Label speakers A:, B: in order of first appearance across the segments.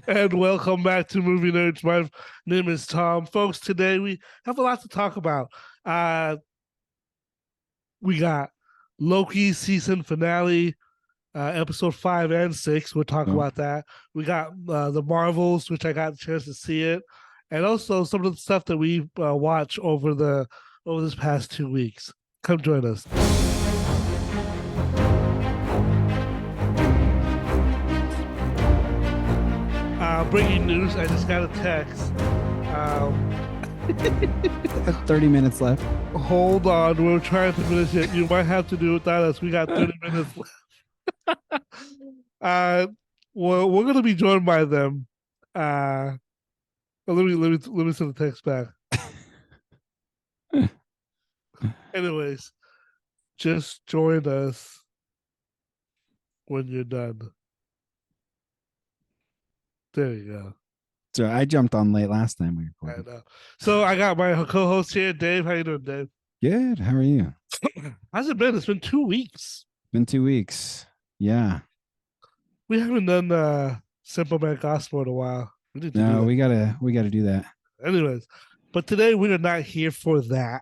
A: And welcome back to Movie Nerds. My name is Tom. Folks, today we have a lot to talk about. Uh, we got Loki season finale, episode 5 and 6. We'll talk
B: Oh,
A: about that. We got the Marvels, which I got a chance to see it, and also some of the stuff that we watched over this past 2 weeks. Come join us. Breaking news: I just got a text. Um,
B: 30 minutes left.
A: Hold on, we're trying to finish it. You might have to do it without us. We got 30 minutes left. Well, we're gonna be joined by them. Let me send the text back. Anyways, just join us when you're done. There you go.
B: So I jumped on late last time we
A: I
B: recorded.
A: know. So I got my co-host here, Dave. How you doing, Dave?
B: Good. How are you?
A: How's it been? It's been 2 weeks.
B: Been 2 weeks. Yeah.
A: We haven't done Simple Man Gospel in a while. We need to do
B: No,
A: that.
B: we gotta do that.
A: Anyways, but today we are not here for that.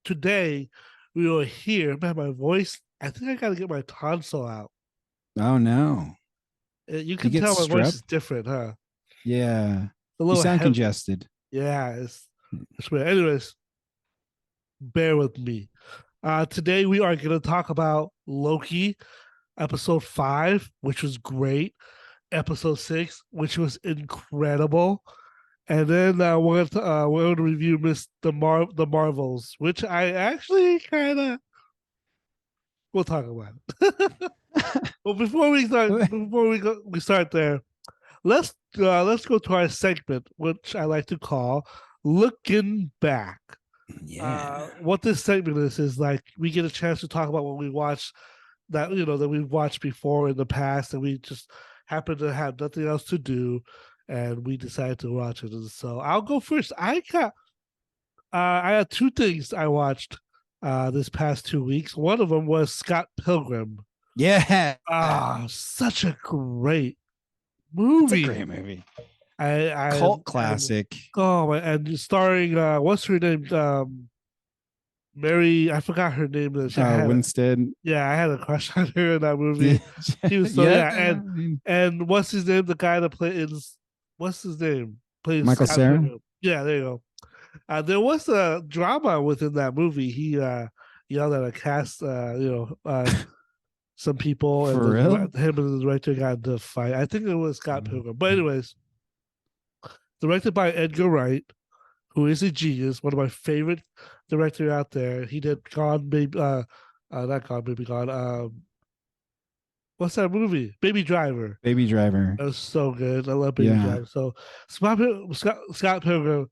A: Today we are here. Man, my voice. I think I got to get my tonsil out.
B: Oh no.
A: You can
B: get
A: tell my voice
B: strep?
A: is different, huh?
B: Yeah.
A: A
B: You
A: little
B: sound
A: heavy.
B: congested.
A: Yeah, it's weird. Anyways, bear with me. Today we are going to talk about Loki, episode 5, which was great. Episode 6, which was incredible. And then we're going to review the Marvels, which I actually kind of we'll talk about it. Well, we start there. Let's go to our segment, which I like to call "Looking Back."
B: Yeah.
A: What this segment is like we get a chance to talk about what we watched that we've watched before in the past, and we just happen to have nothing else to do, and we decided to watch it. And so I'll go first. I had two things I watched this past 2 weeks. One of them was Scott Pilgrim.
B: Yeah.
A: Such a great
B: It's a
A: movie.
B: great movie.
A: I
B: Cult classic.
A: and starring what's her name? Mary, I forgot her name.
B: Winstead.
A: Yeah, I had a crush on her in that movie. She was so
B: Yeah.
A: yeah, and what's his name? The guy that plays what's his name? Plays
B: Michael
A: Scott
B: Cera.
A: Pilgrim. Yeah, there you go. There was a drama within that movie. He yelled at a cast, some people, and
B: For real?
A: him and the director got into a fight. I think it was Scott Pilgrim. But anyways, directed by Edgar Wright, who is a genius, one of my favorite director out there. He did Gone Baby, not Gone Baby Gone. What's that movie? Baby Driver.
B: Baby Driver.
A: That was so good. I love Baby
B: Yeah.
A: Driver. So Scott Pilgrim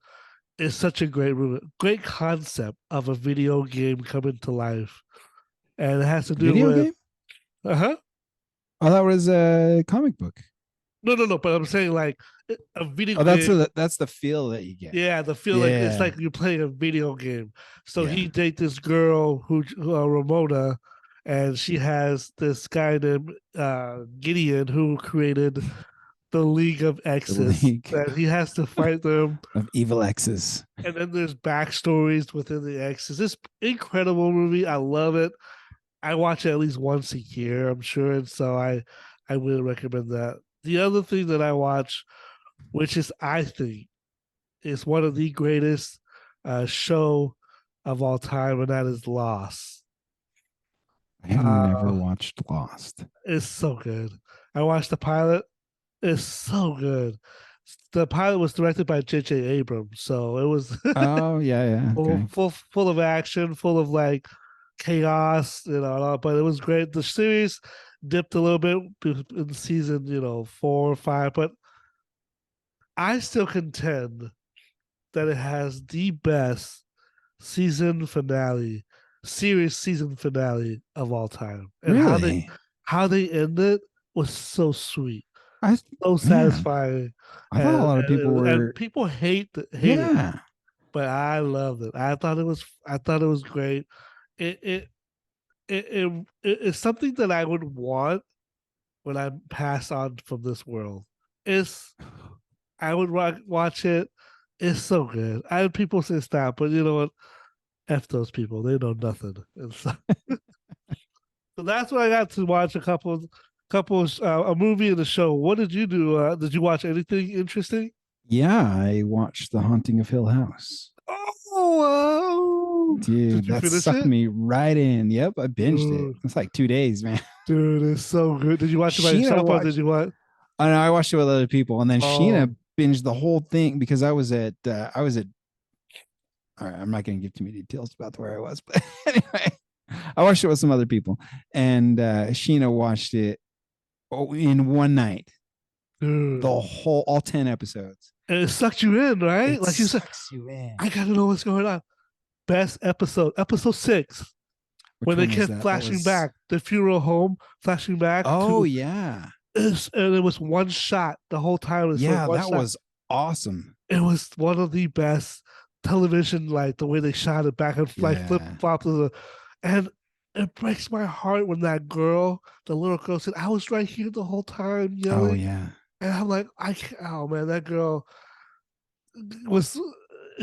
A: is such a great movie, great concept of a video game coming to life, and it has to do
B: Video
A: with
B: game?
A: uh-huh.
B: Oh, that was a comic book.
A: No. But I'm saying like a video
B: Oh,
A: game.
B: that's the feel that you get.
A: Yeah, the feel like it's
B: Yeah.
A: like you're playing a video game. So
B: Yeah.
A: he date this girl who Ramona, and she has this guy named Gideon who created the League of Exes.
B: League.
A: And he has to fight them.
B: Of evil exes.
A: And then there's backstories within the Exes. This incredible movie. I love it. I watch it at least once a year, I'm sure. And so I really recommend that. The other thing that I watch, which is I think is one of the greatest show of all time, and that is Lost.
B: I have never watched Lost.
A: It's so good. I watched the pilot. It's so good. The pilot was directed by J.J. Abrams, so it was
B: Oh yeah. Okay.
A: full of action, full of like chaos, but it was great. The series dipped a little bit in season, 4 or 5, but I still contend that it has the best series season finale of all time. And
B: Really?
A: how they end it was so sweet, so
B: Man,
A: satisfying.
B: I thought a lot of people were.
A: And people hate it,
B: Yeah.
A: but I loved it. I thought it was great. It it's something that I would want when I pass on from this world. It's I would watch it. It's so good. I had people say stop, but you know what? F those people. They know nothing. And so that's what I got to watch a movie and a show. What did you do? Did you watch anything interesting?
B: Yeah, I watched The Haunting of Hill House.
A: Oh, did
B: Dude,
A: you
B: that
A: finish
B: sucked
A: it?
B: me right in. Yep, I binged it.
A: Dude,
B: It's like 2 days, man.
A: dude, it's so good. Did you watch it by
B: Sheena
A: yourself or did
B: watched.
A: you watch?
B: I know I watched it with other people, and then
A: Oh,
B: Sheena binged the whole thing because I was at. All right, I'm not going to give too many details about where I was, but anyway, I watched it with some other people, and Sheena watched it in one night,
A: dude.
B: the whole all 10 episodes.
A: And it sucked you in, right?
B: It
A: Like you said,
B: sucks you in.
A: I gotta know what's going on. Best episode, episode 6,
B: Which
A: when they
B: one was
A: kept
B: that? That
A: flashing
B: was.
A: back, the funeral home, flashing back
B: Oh
A: to
B: yeah,
A: and it was one shot the whole time. It was from
B: yeah,
A: one
B: that
A: shot.
B: was awesome.
A: It was one of the best television, like the way they shot it back and like flip
B: Yeah.
A: flop to the, and it breaks my heart when that girl, the little girl, said, "I was right here the whole time
B: Oh
A: yelling,"
B: yeah.
A: and I'm like, I can't. Oh man, that girl was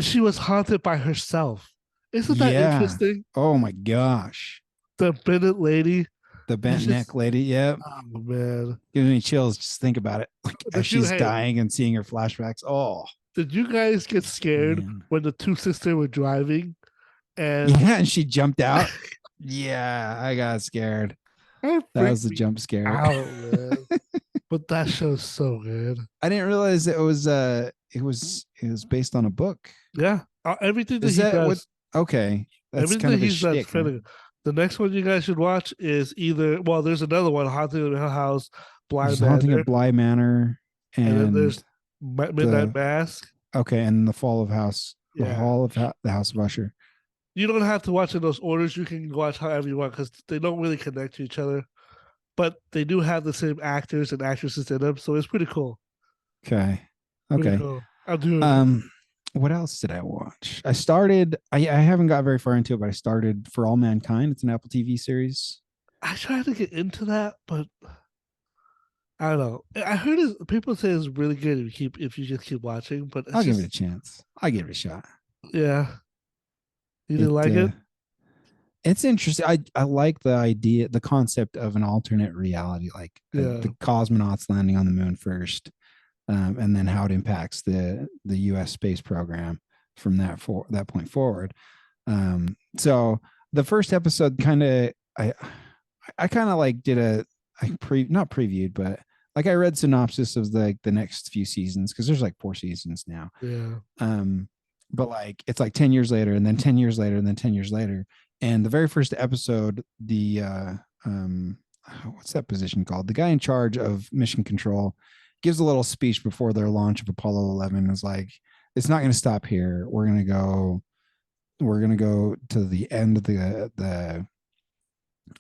A: she was haunted by herself. Isn't that
B: Yeah.
A: interesting?
B: Oh my gosh.
A: The Bennett lady.
B: The
A: It's
B: bent
A: just
B: neck lady. Yep.
A: oh man.
B: Gives me chills just think about it. Like as she's
A: Hey,
B: dying and seeing her flashbacks. Oh
A: did you guys get scared
B: man.
A: when the two sisters were driving and
B: Yeah, and she jumped out. Yeah, I got scared.
A: that
B: That was
A: freaked
B: the
A: me
B: jump scare.
A: out, man. But that show's so good.
B: I didn't realize it was based on a book.
A: Yeah. Everything that
B: Is
A: he
B: that what
A: does,
B: okay. That's
A: everything
B: kind
A: that
B: of his
A: he's done,
B: shtick, huh?
A: finna. The next one you guys should watch is either, well, there's another one, Haunting of Hill House,
B: There's
A: Blind
B: the Haunting of
A: Manor,
B: Bly Manor
A: and then
B: and
A: there's Midnight
B: the
A: Mask.
B: okay, and the
A: Yeah.
B: Hall of the House of Usher.
A: You don't have to watch in those orders. You can watch however you want because they don't really connect to each other. But they do have the same actors and actresses in them, so it's pretty cool.
B: Okay.
A: Pretty
B: Okay.
A: cool. I'll do it.
B: What else did I watch? I haven't got very far into it, but I started For All Mankind. It's an Apple TV series.
A: I tried to get into that, but I don't know. I heard people say it's really good if you just keep watching, but it's
B: I'll give it a
A: just
B: chance. I'll give it a shot.
A: yeah. You
B: It
A: didn't like it?
B: it's interesting. I like the idea, the concept of an alternate reality, like
A: Yeah.
B: the cosmonauts landing on the moon first, and then how it impacts the U.S. space program from that point forward. So the first episode kind of I kind of like did not previewed, but like I read synopsis of the next few seasons because there's like 4 seasons now.
A: Yeah.
B: But like it's like 10 years later and then 10 years later and then 10 years later. And the very first episode, the what's that position called? The guy in charge of mission control gives a little speech before their launch of Apollo 11. Is like, it's not going to stop here. We're going to go to the end of the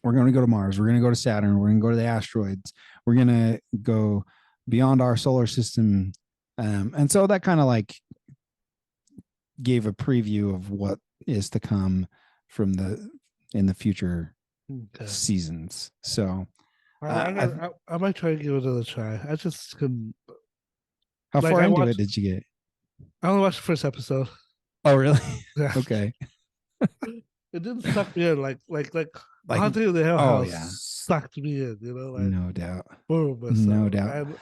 B: we're going to go to Mars. We're going to go to Saturn. We're going to go to the asteroids. We're going to go beyond our solar system. And so that kind of like gave a preview of what is to come in the future
A: Okay.
B: seasons. So
A: I might try to give it another try. I just couldn't.
B: how
A: Like
B: far
A: I
B: into it
A: watched.
B: did you get?
A: I only watched the first episode.
B: Oh, really?
A: Yeah.
B: Okay.
A: It didn't suck me in like
B: Like,
A: Haunting of the Hill
B: oh
A: House
B: yeah,
A: sucked me in. Like
B: no doubt,
A: boom.
B: no
A: So
B: doubt.
A: and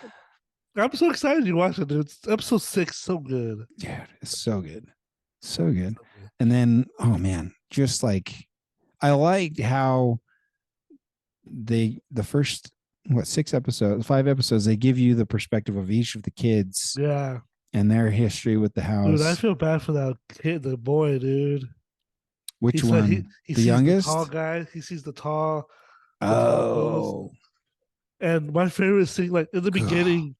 A: I'm so excited you watched it, dude. Episode 6, so good.
B: Dude, it's so good, so good. And then, oh man, just like I liked how the first 6 episodes, 5 episodes, they give you the perspective of each of the kids
A: Yeah,
B: and their history with the
A: dude. I
B: house.
A: feel bad for that kid, the boy, dude.
B: Which
A: He's like
B: one?
A: he
B: The
A: sees the tall
B: youngest?
A: guy. He sees the tall ghost.
B: Oh,
A: And my favorite scene, like in the
B: God.
A: beginning,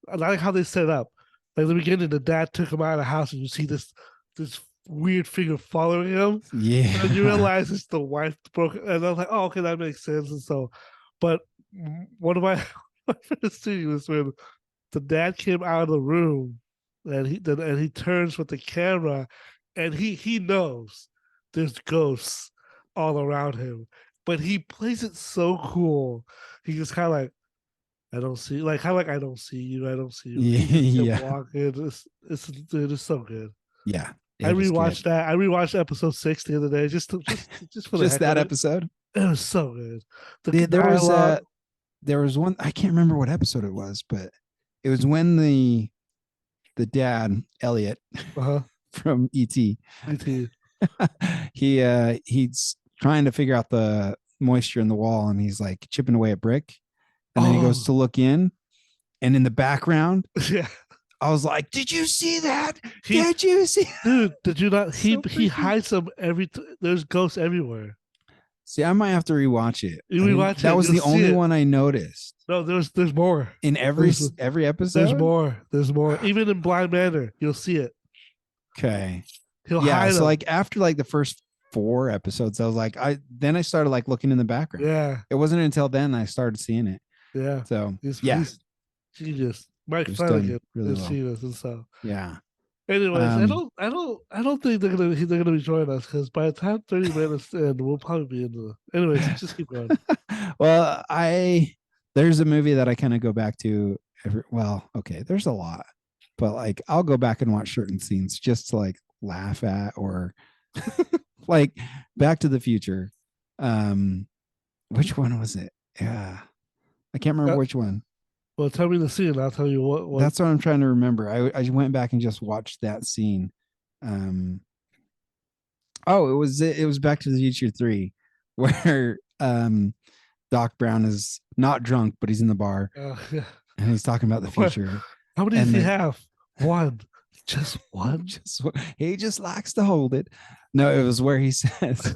A: I like how they set up. Like in the beginning, the dad took him out of the house, and you see this weird figure following him. And you
B: Yeah.
A: realize it's the wife broke. And I was like, oh, okay, that makes sense. And so, but one of my my favorite scenes was when the dad came out of the room, and he turns with the camera, and he knows there's ghosts all around him, but he plays it so cool. He just kind of like I don't see like how like I don't see you. I don't see you. He just kept
B: Yeah.
A: walking. It's dude, it's so good.
B: Yeah.
A: I
B: It was good.
A: rewatched that. I rewatched episode 6 the other day just for the
B: Just
A: heck of
B: that
A: it.
B: episode.
A: It was so good. The
B: There was
A: dialogue.
B: there was one, I can't remember what episode it was, but it was when the dad, Elliot
A: Uh-huh.
B: from ET,
A: Me too.
B: he's trying to figure out the moisture in the wall, and he's like chipping away at brick, and then he goes
A: Oh
B: to look in, and in the background,
A: yeah.
B: I was like, "Did you see that?
A: He
B: Did you see?"
A: dude, did you not
B: So
A: he
B: freaky.
A: hides them there's ghosts everywhere.
B: See, I might have to rewatch it.
A: You
B: I didn't.
A: rewatch
B: That
A: it,
B: was
A: you'll
B: the
A: see
B: only
A: it.
B: one I noticed
A: No, there's more.
B: in
A: There's
B: every
A: there's
B: episode.
A: more. There's more. Even in Blind Manor, you'll see it.
B: Okay.
A: He'll
B: Yeah.
A: hide
B: So
A: them.
B: like after like the first 4 episodes, I was like, I started like looking in the background.
A: Yeah,
B: It wasn't until then I started seeing it.
A: yeah.
B: So yeah,
A: He's genius. Mike
B: it was
A: Flanagan
B: done really
A: is
B: well.
A: genius and stuff.
B: Yeah.
A: Anyways,
B: Um,
A: I don't think they're gonna be joining us because by the time 30 minutes in, we'll probably be in the. Anyways, just keep going.
B: well, there's a movie that I kind of go back to well, okay, there's a lot, but like I'll go back and watch certain scenes just to like laugh at or like Back to the Future. Um, which one was it? Yeah, I can't remember
A: Uh,
B: which one.
A: well, tell me the scene. I'll tell you what.
B: That's what I'm trying to remember. I went back and just watched that scene. Um, oh, it was Back to the Future 3, where Doc Brown is not drunk, but he's in the bar
A: Yeah.
B: and he's talking about the future.
A: How many does
B: And
A: he
B: the
A: have? One. Just one.
B: he just likes to hold it. No, it was where he says,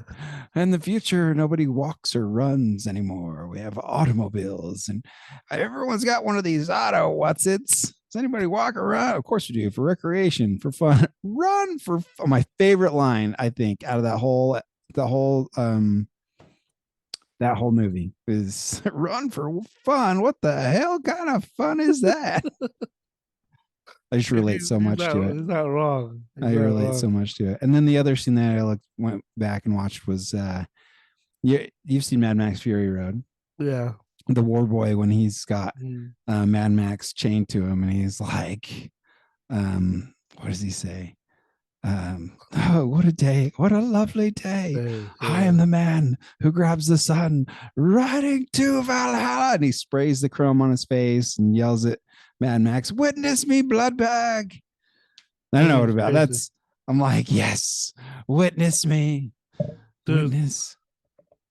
B: "In the future, nobody walks or runs anymore. We have automobiles, and everyone's got one of these auto what's its. Does anybody walk around? Of course we do, for recreation, for fun. Run for my favorite line, I think, out of that whole movie is run for fun. What the hell kind of fun is that? I just relate so much to it.
A: He's not wrong. He's
B: I
A: not
B: relate
A: wrong.
B: so much to it. And then the other scene that I went back and watched was you've seen Mad Max Fury Road.
A: Yeah.
B: The war boy, when he's got
A: Mm.
B: Mad Max chained to him and he's like, what does he say? Oh, what a day. What a lovely day.
A: Hey,
B: I am the man who grabs the sun riding to Valhalla. And he sprays the chrome on his face and yells at Mad Max, witness me, blood bag. I don't know what about that's. I'm like, yes, witness me,
A: dude.
B: witness.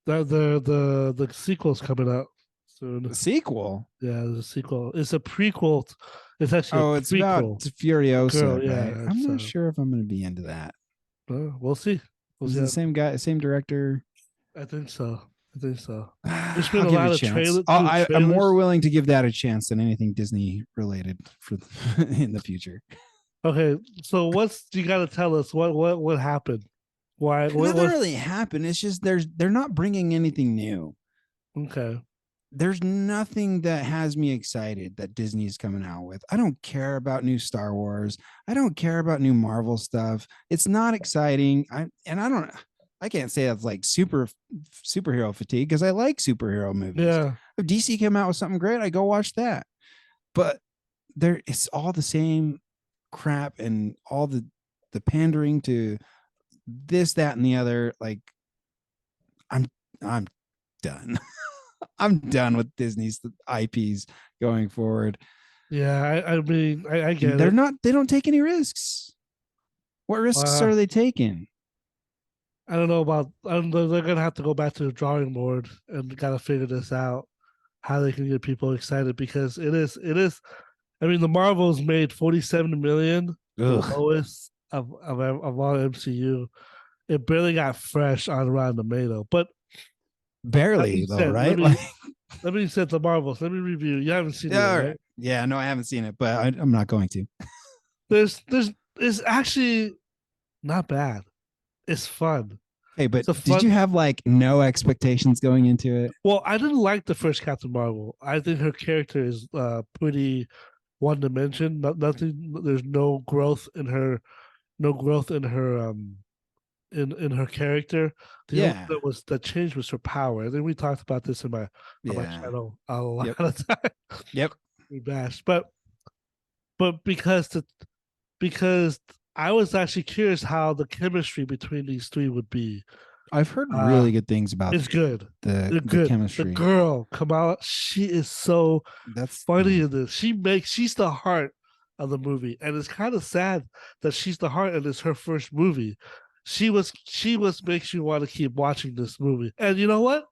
A: The sequel's coming out soon.
B: The sequel.
A: Yeah, there's a sequel. It's a prequel. It's actually
B: Oh,
A: a
B: it's about
A: prequel.
B: Furiosa,
A: Girl,
B: right?
A: yeah,
B: I'm not sure if I'm going to be into that.
A: We'll see. We'll
B: Is
A: see.
B: it the same guy, same director?
A: I think so. I think so.
B: There's
A: been a lot of
B: I'm more
A: trailers.
B: willing to give that a chance than anything Disney related for in the future.
A: Okay, so what's you got to tell us what happened? Why?
B: Nothing really happened. It's just they're not bringing anything new.
A: Okay.
B: There's nothing that has me excited that Disney's coming out with. I don't care about new Star Wars. I don't care about new Marvel stuff. It's not exciting. I can't say that's like superhero fatigue because I like superhero movies.
A: Yeah.
B: If DC came out with something great, I go watch that. But it's all the same crap and all the pandering to this, that, and the other. Like, I'm done. I'm done with Disney's IPs going forward.
A: Yeah, I mean, I get
B: They're
A: it.
B: not. They don't take any risks. What risks are they taking?
A: I don't know about. They're gonna have to go back to the drawing board and gotta figure this out, how they can get people excited because it is. I mean, the Marvels made 47 million, the lowest of all MCU. It barely got fresh on Rotten Tomato, but
B: barely though, right?
A: Let me set the Marvels. Let me review. You haven't seen it, right?
B: Yeah, no, I haven't seen it, but I'm not going to.
A: It's actually not bad. It's fun.
B: Hey, but did you have like no expectations going into it?
A: Well, I didn't like the first Captain Marvel. I think her character is pretty one dimension. Nothing. There's no growth in her. No growth in her in her character. The only thing
B: Yeah.
A: that changed was her power. I think we talked about this in my on my
B: Yeah.
A: channel a lot
B: Yep.
A: of time.
B: Yep.
A: We bashed, but because I was actually curious how the chemistry between these three would be.
B: I've heard
A: Uh
B: really good things about
A: it's good.
B: the
A: They're
B: the
A: good. The
B: chemistry.
A: girl, Kamala, she is so
B: That's
A: funny
B: yeah.
A: in this. She's the heart of the movie. And it's kind of sad that she's the heart and it's her first movie. She was makes you want to keep watching this movie. And you know what?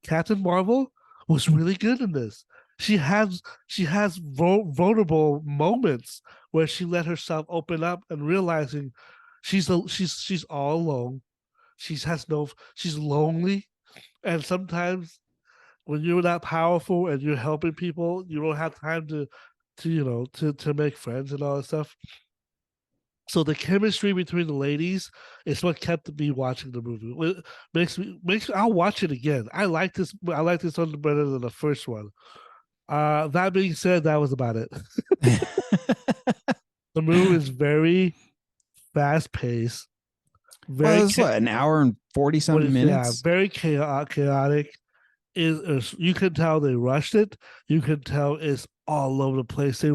A: Captain Marvel was really good in this. She has vulnerable moments where she let herself open up and realizing she's all alone. She's lonely, and sometimes when you're that powerful and you're helping people, you don't have time to make friends and all that stuff. So the chemistry between the ladies is what kept me watching the movie. It makes me I'll watch it again. I like this. I like this one better than the first one. That being said, that was about it. The movie is very fast paced,
B: Well,
A: very
B: it's what, an hour and 40 something minutes.
A: very chaotic. You can tell they rushed it. You can tell it's all over the place. They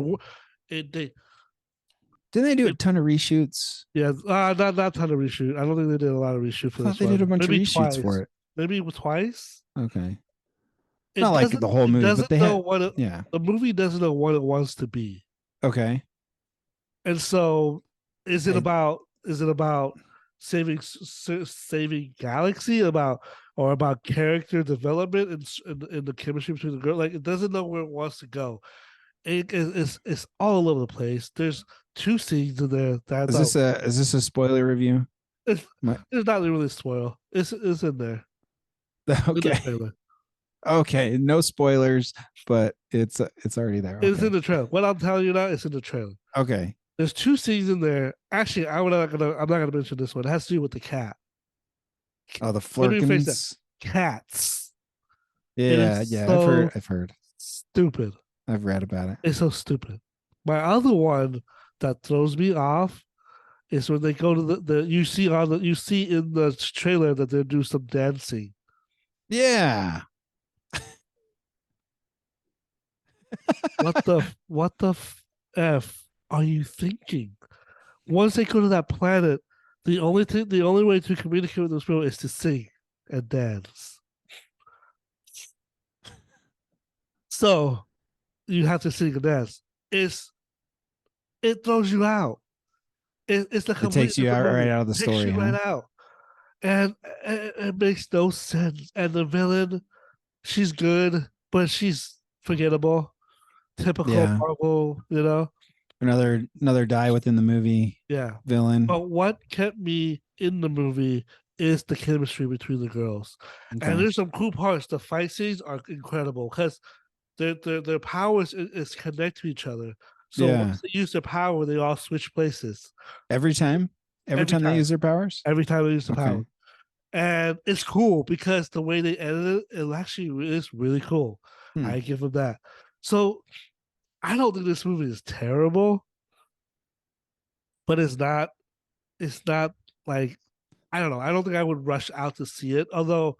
B: Didn't they do a ton of reshoots?
A: yeah, not ton of reshoot. I don't think they did a lot of reshoot
B: I
A: for
B: thought
A: this
B: they did a
A: one.
B: bunch of
A: Maybe
B: reshoots for
A: twice.
B: it.
A: Maybe twice.
B: Okay.
A: It
B: Not like
A: doesn't.
B: the whole
A: It
B: movie, but
A: doesn't
B: they
A: know
B: had
A: what
B: yeah.
A: the movie doesn't know what it wants to be.
B: Okay.
A: And so, is it
B: I,
A: about saving Galaxy about character development and the chemistry between the girl? Like it doesn't know where it wants to go. It's all over the place. There's two scenes in there that I thought
B: is this a spoiler review?
A: it's
B: My,
A: it's not really spoil. It's in there in the
B: okay.
A: trailer.
B: Okay. No spoilers, but it's already there.
A: It's
B: Okay.
A: in the trailer. What I'm telling you now, it's in the trailer.
B: Okay.
A: There's two scenes in there. Actually, I'm not gonna mention this one. It has to do with the cat.
B: Oh, the
A: Let me rephrase that.
B: Flurkins.
A: Cats. It
B: Yeah,
A: is
B: yeah.
A: so
B: I've heard.
A: stupid.
B: I've read about it.
A: It's so stupid. My other one that throws me off is when they go to the you see in the trailer that they do some dancing.
B: Yeah.
A: What the f are you thinking? Once they go to that planet, the only way to communicate with those people is to sing and dance. So you have to sing and dance. It throws you out. It's the
B: It
A: complete
B: takes you
A: different
B: out right
A: movie.
B: out of the
A: It takes
B: story,
A: you right
B: huh?
A: out, and it makes no sense. And the villain, she's good, but she's forgettable. Typical
B: Yeah.
A: Marvel, you know.
B: Another die within the movie
A: Yeah.
B: villain.
A: But what kept me in the movie is the chemistry between the girls. And
B: Okay.
A: there's some cool parts. The fight scenes are incredible because their powers is connect to each other. So
B: Yeah.
A: once they use their power, they all switch places
B: Every time? Every
A: every
B: time they
A: time.
B: use their powers?
A: Every time they use the
B: Okay.
A: power. And it's cool because the way they edit it actually is really cool.
B: Hmm.
A: I give them that. So I don't think this movie is terrible, but it's not like I don't know. I don't think I would rush out to see it. Although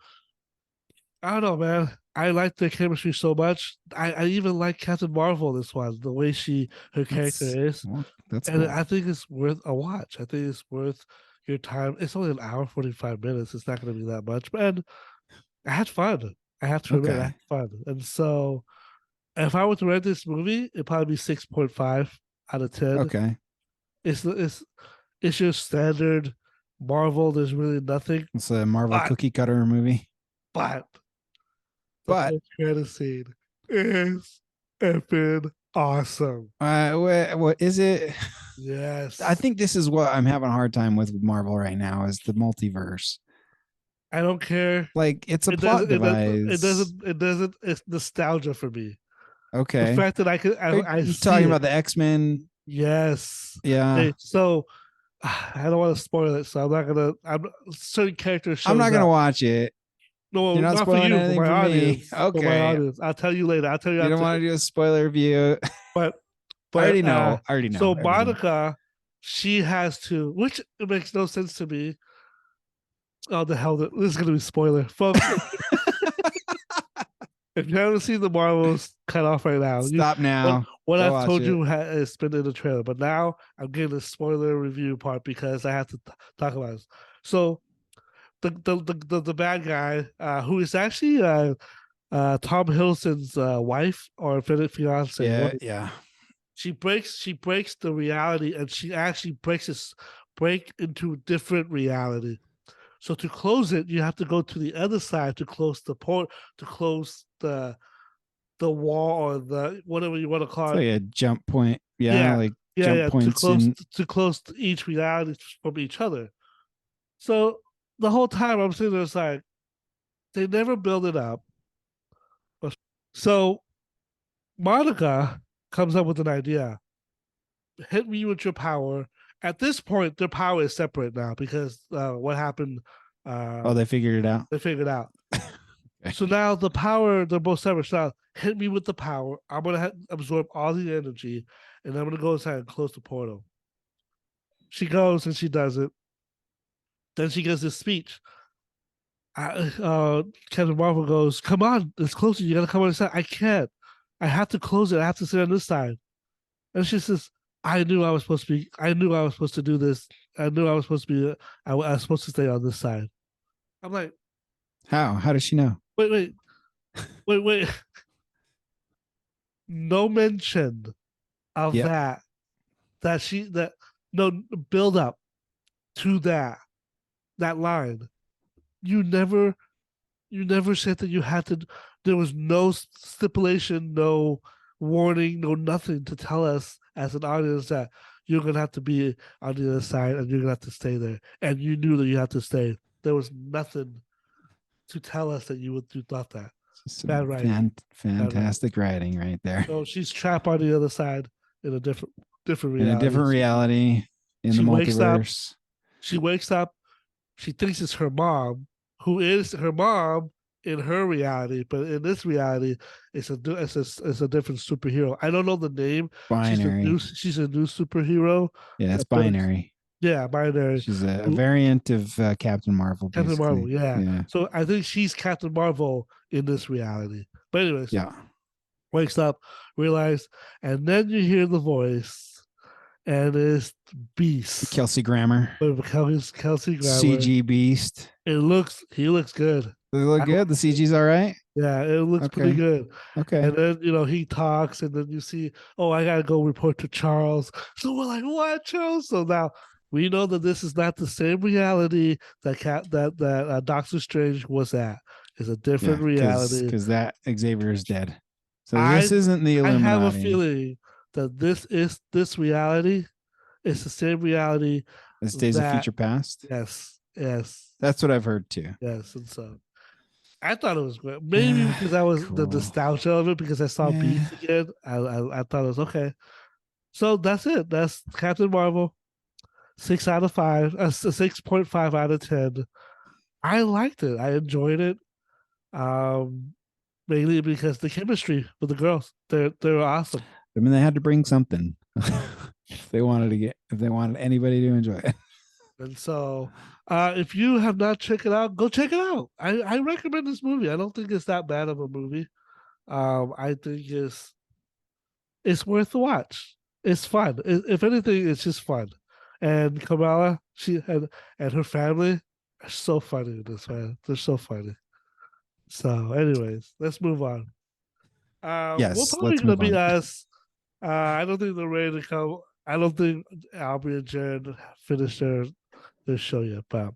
A: I don't know, man. I like the chemistry so much. I even like Captain Marvel this one, the way her character
B: That's
A: is.
B: well, that's
A: And
B: cool.
A: I think it's worth a watch. I think it's worth your time. It's only an hour, 45 minutes. It's not gonna be that much. And I had fun. I have to admit, I
B: Okay.
A: had fun. And so if I were to rate this movie, it'd probably be 6.5 out of 10.
B: Okay.
A: It's it's it's your standard Marvel. There's really nothing.
B: It's a Marvel
A: But
B: cookie cutter movie.
A: but the
B: But
A: post credit scene is effing awesome.
B: what is it? I
A: Yes.
B: think this is what I'm having a hard time with Marvel right now is the multiverse.
A: I don't care.
B: Like it's a
A: It
B: plot
A: doesn't it doesn't it
B: device.
A: doesn't it doesn't it's nostalgia for me. The
B: Okay.
A: fact that
B: Are
A: I
B: you
A: see
B: talking
A: it.
B: about the X-Men?
A: Yes.
B: Yeah.
A: Okay, so I don't want to spoil it, so I'm not gonna. I'm certain character
B: I'm not
A: shows
B: gonna
A: up.
B: watch it.
A: No,
B: You're not
A: not for
B: spoiling
A: you, for
B: anything
A: my
B: for me.
A: audience. For my
B: Okay.
A: audience, I'll tell you later. I'll tell you
B: You don't
A: after.
B: want to do a spoiler review.
A: But
B: I already
A: but
B: know. I already
A: so
B: know everything.
A: Monica, she has to, which it makes no sense to me. Oh, the hell! This is gonna be a spoiler, folks. If you haven't seen the Marvels, cut off right now.
B: Stop
A: What
B: now.
A: what
B: Go
A: I've
B: watch
A: told
B: it.
A: you has been in the trailer, but now I'm getting the spoiler review part because I have to talk about this. So the bad guy, who is actually Tom Hiddleston's wife or fiance,
B: Yeah,
A: one,
B: yeah.
A: she breaks the reality, and she actually break into a different reality. So to close it, you have to go to the other side to close the port, to close the wall, or the whatever you want to
B: It's
A: call
B: like
A: it.
B: a jump point. Yeah,
A: Yeah,
B: like
A: yeah,
B: jump
A: yeah.
B: points in.
A: To close each reality from each other. So the whole time I'm sitting there, it's like they never build it up. So Monica comes up with an idea. Hit me with your power. At this point, their power is separate now because what happened?
B: Oh,
A: Uh,
B: they figured it out.
A: they figured out.
B: Okay.
A: So now the power, they're both separate. So now, hit me with the power. I'm gonna absorb all the energy, and I'm gonna go inside and close the portal. She goes and she does it. Then she gives this speech. Captain Marvel goes, "Come on, it's closer. You gotta come on inside." I can't. I have to close it. I have to sit on this side. And she says, "I knew I was supposed to be. I knew I was supposed to do this. I knew I was supposed to be. I was supposed to stay on this side." I'm like,
B: How? How does she know?
A: wait, wait, wait, wait. No mention of
B: Yep.
A: that. That no build up to that line. You never you never said that you had to. There was no stipulation, no warning, no nothing to tell us as an audience that you're gonna have to be on the other side and you're gonna have to stay there. And you knew that you had to stay. There was nothing to tell us that you thought that.
B: Some
A: Bad writing. Bad writing.
B: fantastic writing right there.
A: So she's trapped on the other side in a different
B: In a
A: reality.
B: different reality in the
A: She wakes up.
B: multiverse.
A: She wakes up. She thinks it's her mom, who is her mom in her reality, but in this reality, it's a different superhero. I don't know the name.
B: Binary.
A: She's a new superhero.
B: Yeah, it's
A: But
B: binary.
A: yeah, binary.
B: She's a variant of Captain Marvel,
A: Captain Marvel.
B: basically.
A: Yeah.
B: Yeah.
A: So I think she's Captain Marvel in this reality. But anyways,
B: Yeah.
A: wakes up, realize, and then you hear the voice, and it's Beast.
B: Kelsey Grammer.
A: Kelsey Grammer.
B: CG Beast.
A: He looks good.
B: Does it look good? The CG's all right?
A: Yeah, it looks pretty
B: Okay.
A: good.
B: Okay.
A: And then he talks, and then you see, oh, I gotta go report to Charles. So we're like, what, Charles? So now we know that this is not the same reality that Doctor Strange was at. It's a
B: Yeah,
A: different
B: because
A: reality.
B: that Xavier is dead. So
A: I
B: this isn't the
A: I have a
B: Illuminati.
A: feeling that this reality is the same reality
B: This Days of
A: that
B: Future Past.
A: yes,
B: That's what I've heard too.
A: yes, and so I thought it was great. Maybe because I was the
B: Cool.
A: nostalgia of it because I saw
B: Yeah.
A: Beast again. I thought it was okay. So that's it. That's Captain Marvel. 6 out of 5. 6.5 out of 10. I liked it. I enjoyed it. Um, Mainly because the chemistry with the girls. They're awesome.
B: I mean, they had to bring something if they wanted anybody to enjoy it.
A: And so, if you have not checked it out, go check it out. I recommend this movie. I don't think it's that bad of a movie. I think it's worth the watch. It's fun. If anything, it's just fun. And Kamala, and her family are so funny in this, man. They're so funny. So, anyways, let's move on. We're
B: Yes,
A: probably
B: let's
A: gonna
B: move
A: be
B: on.
A: us. I don't think they're ready to come. I don't think Albie and Jared finished their show yet, but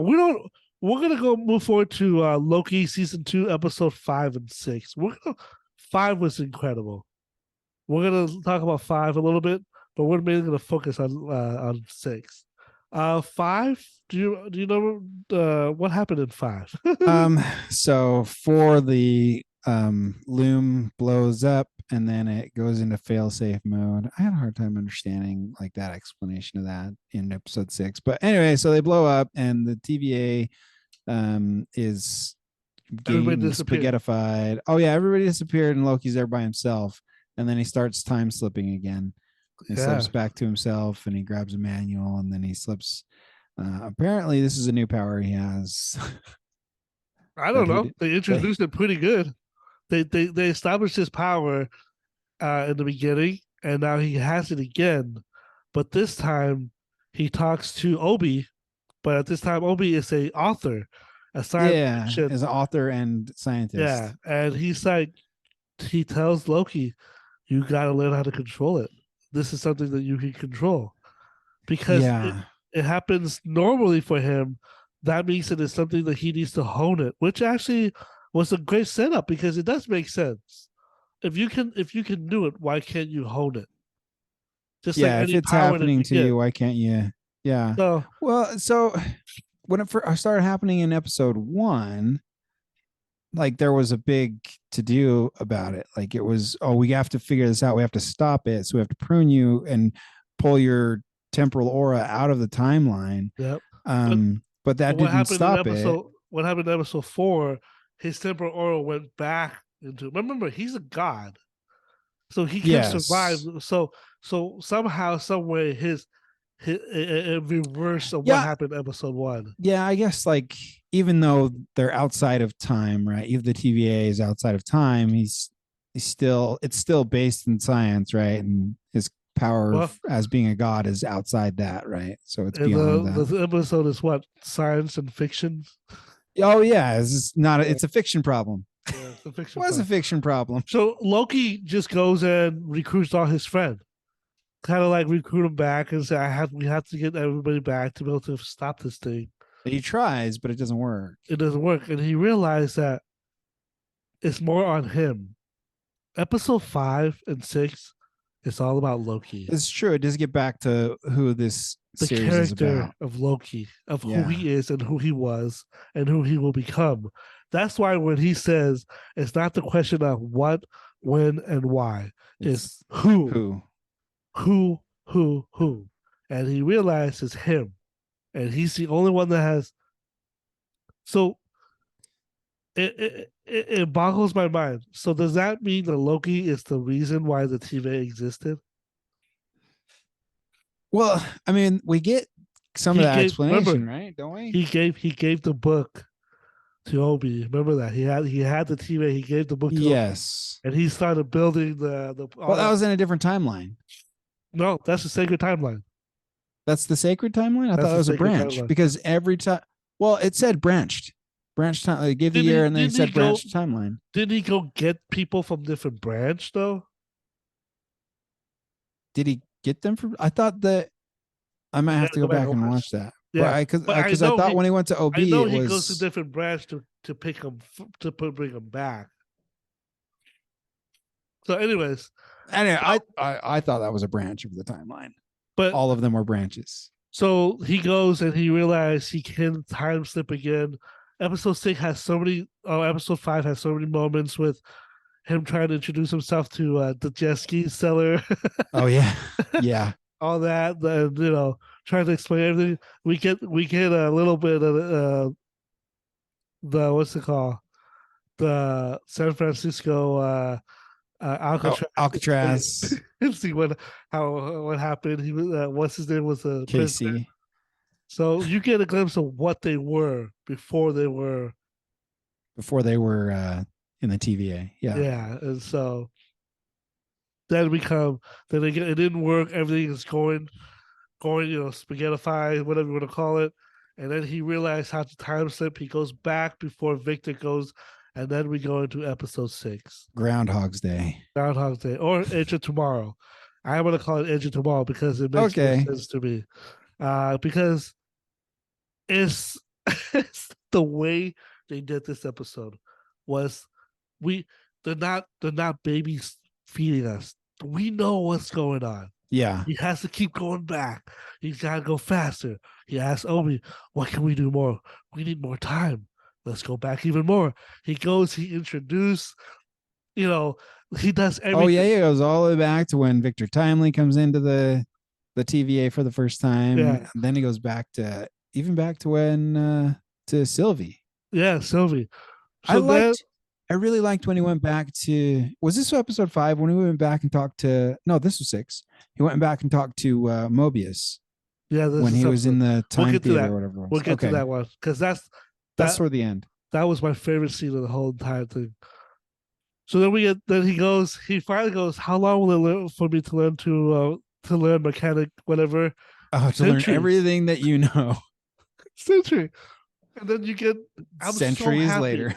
A: we don't. We're gonna go move forward to Loki season 2, episode 5 and 6. 5 was incredible. We're gonna talk about 5 a little bit, but we're mainly gonna focus on 6. 5. Do you know what happened in 5?
B: So for the loom blows up and then it goes into fail-safe mode. I had a hard time understanding like that explanation of that in episode 6. But anyway, so they blow up and the TVA is
A: Everybody
B: getting
A: disappeared.
B: spaghettified. Oh yeah, everybody disappeared and Loki's there by himself. And then he starts time slipping again. He
A: Yeah.
B: slips back to himself and he grabs a manual and then he slips Apparently, this is a new power he has.
A: I
B: that
A: don't
B: he
A: know.
B: did.
A: They
B: That
A: introduced it pretty good. They established his power in the beginning, and now he has it again. But this time, he talks to Obi. But at this time, Obi is a author, a science
B: yeah,
A: fiction.
B: as an author and
A: Yeah,
B: scientist.
A: and he's like, he tells Loki, "You got to learn how to control it. This is something that you can control because
B: Yeah,
A: it happens normally for him. That means that it's something that he needs to hone it, which actually was a great setup because it does make sense. If you can do it, why can't you hone it? Just like
B: yeah. If
A: any
B: it's
A: power that
B: happening
A: you
B: to
A: get.
B: you, why can't you? Yeah.
A: So
B: Well, so when it first started happening in episode 1, like there was a big to do about it. Like it was, oh, we have to figure this out. We have to stop it. So we have to prune you and pull your temporal aura out of the timeline.
A: yeah, but
B: But
A: but
B: that
A: what
B: didn't
A: happened in
B: stop it.
A: episode 4? His temporal aura went back into. Remember, he's a god, so he can survive.
B: Yes.
A: So somehow, some way, his it reversed of what
B: Yeah.
A: happened in episode 1.
B: Yeah. I guess like even though they're outside of time, right? Even the TVA is outside of time, he's still, it's still based in science, right? And his power
A: Well,
B: as being a god is outside that, right? So it's
A: and
B: beyond that.
A: the episode is what, science and fiction.
B: Oh yeah, it's not.
A: Yeah,
B: It's a fiction problem.
A: yeah, it's a fiction
B: Was a
A: part.
B: fiction problem.
A: So Loki just goes and recruits all his friends, kind of like recruit them back and say, we have to get everybody back to be able to stop this thing."
B: He tries, but it doesn't work.
A: It doesn't work, and he realized that it's more on him. Episode 5 and 6, it's all about Loki,
B: It's true. It does get back to who this
A: the
B: series is
A: character
B: about.
A: of Loki, of who
B: Yeah,
A: he is and who he was and who he will become. That's why when he says it's not the question of what, when, and why, it's
B: it's
A: who,
B: who.
A: who, and he realizes him, and he's the only one that has. So it boggles my mind. So does that mean that Loki is the reason why the TVA existed?
B: Well, I mean, we get some of
A: He
B: that
A: gave remember
B: explanation, right? Don't we?
A: he gave the book to Obi. Remember that he had the TVA. He gave the book to Obi,
B: Yes.
A: and he started building the
B: Well,
A: all
B: that
A: that.
B: was in a different timeline.
A: No, that's the sacred timeline.
B: That's the sacred timeline. I
A: That's
B: thought that
A: the
B: was a
A: sacred
B: branch
A: timeline.
B: because every time, well, it said branched time. They gave the
A: Didn't he?
B: year and then he
A: Didn't he
B: said
A: go?
B: branched timeline.
A: Didn't he go get people from different branch though?
B: Did he get them from? I thought that I might
A: You
B: have
A: got to
B: to
A: go
B: go
A: back
B: back
A: and
B: and
A: watch.
B: watch that. But
A: Yeah, but
B: because I thought when he went to OB,
A: I know
B: it
A: he goes to
B: was
A: different branch to pick him bring him back. So, anyways,
B: anyway.
A: so,
B: I thought that was a branch of the timeline.
A: but
B: All of them were branches.
A: so he goes and he realizes he can time slip again. Episode 5 has so many moments with him trying to introduce himself to the jet ski seller,
B: Oh yeah, yeah.
A: all that, and trying to explain everything. We get a little bit of the what's it called, the San Francisco
B: Oh,
A: Alcatraz.
B: Alcatraz,
A: See what happened. He was what's his name was a prisoner.
B: Casey.
A: So you get a glimpse of what they were before they were.
B: Before they were in the TVA. Yeah.
A: Yeah, and so then it didn't work. Everything is going, spaghettified, whatever you want to call it. And then he realized how to time slip. He goes back before Victor goes, and then we go into episode 6,
B: Groundhog's Day.
A: Groundhog Day, or Edge of Tomorrow. I want to call it Edge of Tomorrow because it makes more
B: Okay.
A: sense to me. Because it's, it's the way they did this episode was we they're not babies feeding us. We know what's going on.
B: Yeah.
A: He has to keep going back. He's got to go faster. He asks Obi, "What can we do more? We need more time. Let's go back even more." He goes. He introduced. He does everything.
B: Oh yeah, it goes all the way back to when Victor Timely comes into the TVA for the first time.
A: Yeah.
B: And then he goes back to when to Sylvie.
A: Yeah, Sylvie. So
B: I really liked when he went back to, was this episode 5 when he went back and talked to, no, this was 6. He went back and talked to Mobius.
A: Yeah, this
B: when
A: is
B: he was in
A: something.
B: the
A: We'll
B: time
A: get to
B: theater
A: that.
B: or whatever it
A: We'll
B: was.
A: get to
B: Okay.
A: that one because
B: That's
A: that
B: toward the end.
A: that was my favorite scene of the whole entire thing. So then he finally goes, how long will it for me to learn mechanic whatever
B: Oh, to learn
A: centuries
B: everything that you know
A: century, and then you get. I'm so
B: centuries
A: happy.
B: later.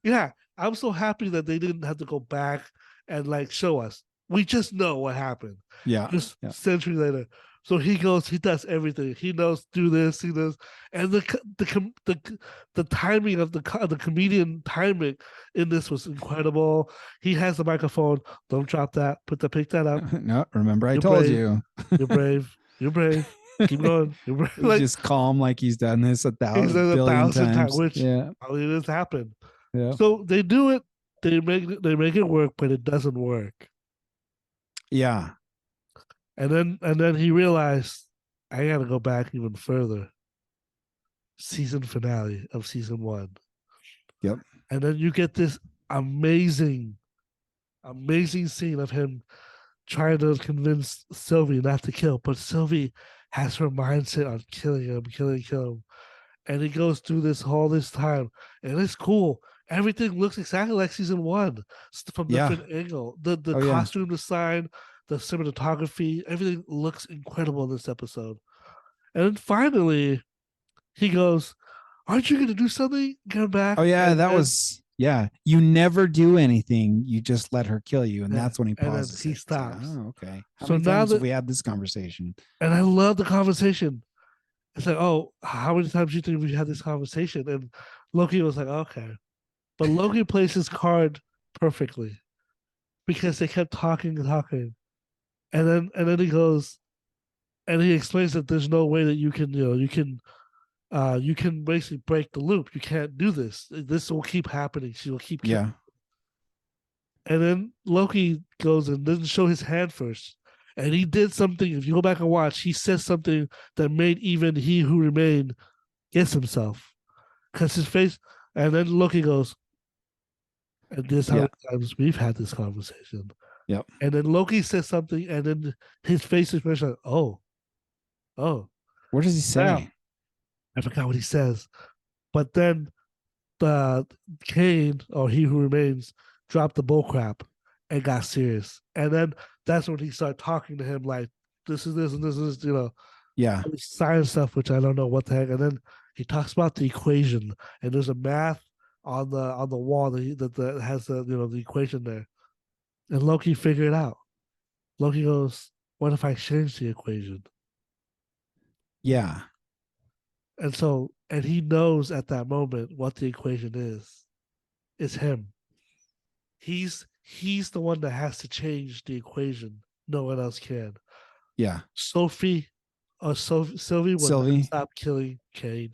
A: Yeah, I'm so happy that they didn't have to go back and like show us. We just know what happened.
B: Yeah.
A: Just
B: Yeah.
A: century later. So he goes, he does everything. He knows do this, he does, and the timing of the comedian timing in this was incredible. He has the microphone. Don't drop that. Pick that up.
B: No, remember I
A: You're
B: told
A: brave.
B: you.
A: You're brave. You're brave. Keep going. You're brave.
B: He's just calm like he's done this a
A: He's done a
B: billion
A: thousand times,
B: times.
A: which
B: Yeah.
A: probably does happen.
B: Yeah.
A: So they do it. They make it work, but it doesn't work.
B: Yeah.
A: And then he realized I got to go back even further. Season finale of season one,
B: Yep.
A: and then you get this amazing, amazing scene of him trying to convince Sylvie not to kill, but Sylvie has her mindset on killing him, killing him, and he goes through this all this time, and it's cool. Everything looks exactly like season one from
B: Yeah.
A: different angle. The
B: Oh, yeah.
A: costume design, the cinematography, everything looks incredible in this episode. And then finally, he goes, "Aren't you going to do something? Come back."
B: Oh, yeah.
A: And
B: That
A: then
B: was, yeah. You never do anything. You just let her kill you. And
A: yeah,
B: that's when he
A: and then
B: pauses
A: he
B: it. It's like,
A: stops.
B: oh, okay. How
A: So
B: many
A: now
B: times have
A: that,
B: we had this conversation?
A: and I love the conversation. It's like, oh, how many times do you think we had this conversation? And Loki was like, okay, but Loki plays his card perfectly because they kept talking and talking, and then he goes and he explains that there's no way that you can basically break the loop. You can't do this. This will keep happening. She will keep killing.
B: Yeah.
A: And then Loki goes and doesn't show his hand first. And he did something. If you go back and watch, he says something that made even he who remained guess himself. Because his face, and then Loki goes, and this is how
B: Yeah.
A: many times we've had this conversation.
B: Yep.
A: And then Loki says something, and then his face expression, like, oh,
B: What does he
A: now
B: say?
A: I forgot what he says. But then the Kane or he who remains dropped the bullcrap and got serious. And then that's when he started talking to him like this is this and this is
B: Yeah.
A: all this science stuff, which I don't know what the heck. And then he talks about the equation, and there's a math on the wall that has the equation there. And Loki figured it out. Loki goes, "What if I change the equation?"
B: Yeah.
A: And he knows at that moment what the equation is. It's him. He's the one that has to change the equation. No one else can.
B: Yeah.
A: Sylvie will not
B: Sylvie.
A: stop killing Kane.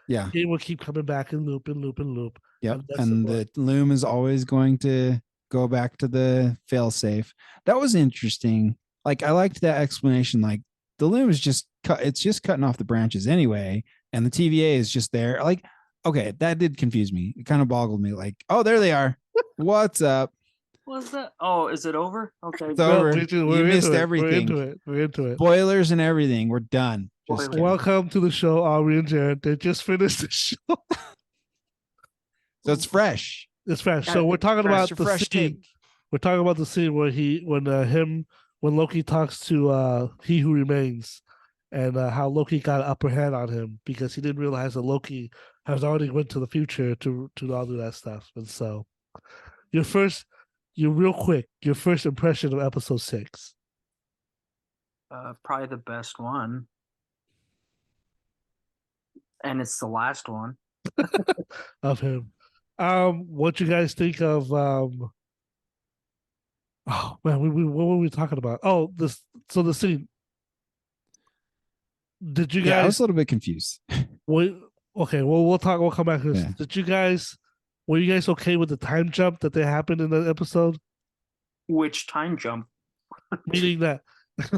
B: Yeah.
A: Kane will keep coming back and loop and loop and loop.
B: Yep.
A: And that's
B: And
A: the
B: the loom is always going to go back to the failsafe. That was interesting. Like I liked that explanation. Like the loom is just it's just cutting off the branches anyway, and the TVA is just there. Like, okay, that did confuse me. It kind of boggled me. Like, oh, there they are. What's up?
C: Was that? Oh, is it over? Okay.
B: It's
A: No,
B: over. You missed everything.
A: We're into it.
B: Spoilers and everything. We're done. Just
C: Spoilers.
B: kidding.
A: Welcome to the show, Ari and Jared. They just finished the show.
B: So it's fresh.
A: It's fresh.
C: Yeah,
A: So we're talking
C: fresh.
A: about
B: It's your
A: the
B: fresh
A: scene.
B: take.
A: We're talking about the scene where when Loki talks to he who remains, and how Loki got upper hand on him because he didn't realize that Loki has already went to the future to all do that stuff. And so your first your first impression of episode 6.
C: Probably the best one, and it's the last one.
A: Of him. What you guys think of oh man, what were we talking about? Oh, the scene. Did you
B: Yeah, I was
A: guys
B: a little bit confused.
A: wait okay, well we'll come back to this.
B: Yeah.
A: Did you guys were you guys okay with the time jump that they happened in that episode?
C: Which time jump?
A: Meaning that